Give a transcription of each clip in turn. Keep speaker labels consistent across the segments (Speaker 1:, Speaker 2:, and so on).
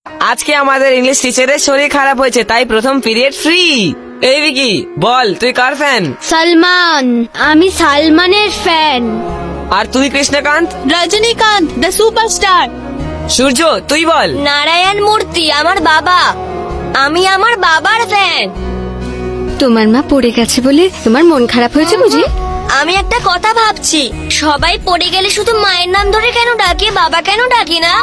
Speaker 1: আজকে আমাদের ইংলিশ টিচারের শরীর খারাপ হয়েছে, তাই প্রথম পিরিয়ড ফ্রি। এই বিকি, বল তুই কার ফ্যান?
Speaker 2: সালমান। আমি সালমানের ফ্যান।
Speaker 1: আর তুই কৃষ্ণকান্ত?
Speaker 2: Rajinikanth the superstar.
Speaker 1: সূর্য তুই বল।
Speaker 2: নারায়ণ মূর্তি আমার বাবা। আমি আমার বাবার ফ্যান। তোমার মা পড়ে গেছে বলে তোমার মন খারাপ হয়েছে বুঝি? আমি একটা কথা ভাবছি, সবাই পড়ে গেলে শুধু মায়ের নাম ধরে কেন ডাকি, বাবা কেন ডাকি না?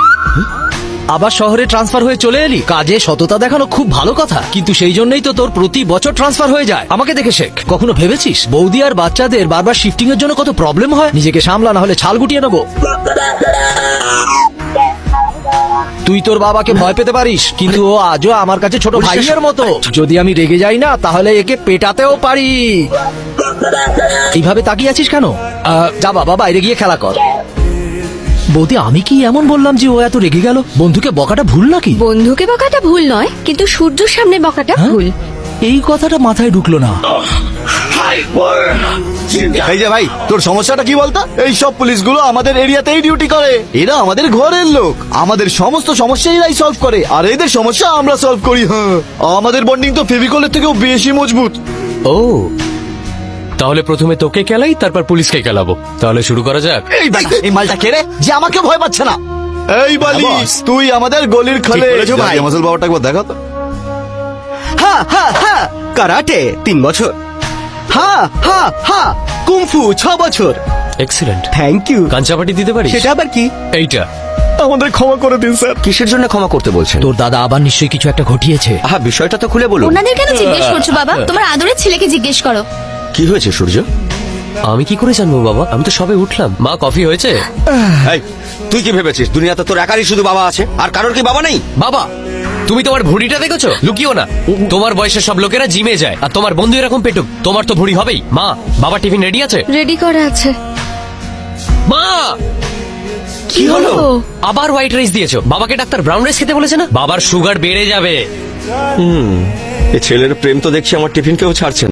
Speaker 3: আবার শহরে ট্রান্সফার হয়ে চলে এলি? কাজে সততা দেখানো খুব ভালো কথা, কিন্তু সেই জন্যই তো তোর প্রতি বছর ট্রান্সফার হয়ে যায়। আমাকে দেখে শেখ। কখনো ভেবেছিস বৌদি আর বাচ্চাদের বারবার শিফটিং এর জন্য কত প্রবলেম হয়? নিজেকে সামলা, না হলে ছাল গুটিয়ে নেবো। তুই তোর বাবাকে ভয় পেতে পারিস, কিন্তু ও আজও আমার কাছে ছোট ভাইয়ের মতো। যদি আমি রেগে যাই না, তাহলে একে পেটাতেও পারি। এইভাবে তাকিয়ে আছিস কেন? যা বাবা, বাইরে গিয়ে খেলা কর। বৌদি, আমি কি এমন বললাম যে ও এত রেগে গেল? বন্ধুকে বকাটা ভুল নাকি?
Speaker 2: বন্ধুকে বকাটা ভুল নয়, কিন্তু সূর্যর সামনে বকাটা
Speaker 3: হ্যাঁ?
Speaker 2: ভুল।
Speaker 3: এই কথাটা মাথায় ঢুকলো না।
Speaker 4: এই যে ভাই, তোর সমস্যাটা কি বলতো? এই সব পুলিশগুলো আমাদের এরিয়াতেই ডিউটি করে। এরা আমাদের ঘরের লোক, আমাদের সমস্ত সমস্যা এরাই সলভ করে, আর এদের সমস্যা আমরা সলভ করি। হ্যাঁ, আমাদের বন্ডিং তো ফেভিকলের থেকেও বেশি মজবুত।
Speaker 5: ও, তাহলে প্রথমে তোকে খেলাই, তারপর পুলিশকে খেলাবো। তাহলে শুরু করা যাক।
Speaker 4: এই বেটা, এই মালটা কে রে যে আমাকে ভয় পাচ্ছে না? এই বালি, তুই আমাদের গলির খালে।
Speaker 6: ঠিক বলেছো ভাই।
Speaker 4: মাসুল বাবাটা একবার দেখা তো।
Speaker 6: হ্যাঁ হ্যাঁ হ্যাঁ, কারাটে 3 বছর। হ্যাঁ হ্যাঁ হ্যাঁ, কুংফু 6 বছর।
Speaker 5: এক্সিলেন্ট।
Speaker 6: Thank you.
Speaker 5: কাঞ্চাপাটি দিতে পারিস?
Speaker 6: সেটা আবার কি?
Speaker 5: এইটা।
Speaker 4: আমাদের ক্ষমা করে দিন স্যার।
Speaker 6: কিসের জন্য ক্ষমা করতে বলছেন?
Speaker 3: তোর দাদা আবার নিশ্চয়ই কিছু একটা ঘটিয়েছে।
Speaker 6: আহা, বিষয়টা তো খুলে বলুন।
Speaker 2: ওনাদের কেন জিজ্ঞেস করছো বাবা? তোমার আদরের ছেলেকে জিজ্ঞেস করো।
Speaker 6: কি হয়েছে সূর্য?
Speaker 5: আমি কি করে জানবো বাবা? আমি তো সবে উঠলাম। মা, কফি হয়েছে?
Speaker 6: এই, তুই কি ভেবেছিস দুনিয়াতে তোর একারই শুধু বাবা আছে, আর কারোর কি বাবা নেই?
Speaker 5: বাবা, তুমি তোমার ভুঁড়িটা দেখেছো? লুকিও না। তোমার বয়সের সব লোকেরা জিমে যায়, আর তোমার বন্ধু এরকম পেটুক। তোমার তো ভুঁড়ি হবেই। মা, বাবা টিফিন রেডি আছে?
Speaker 2: রেডি করা আছে।
Speaker 5: মা,
Speaker 6: কি হলো?
Speaker 5: আবার হোয়াইট রাইস দিয়েছো। বাবাকে ডাক্তার ব্রাউন রাইস খেতে বলেছে না? বাবার সুগার বেড়ে যাবে।
Speaker 6: এ ছেলের প্রেম তো দেখছি আমার টিফিন কেউ ছাড়ছেন।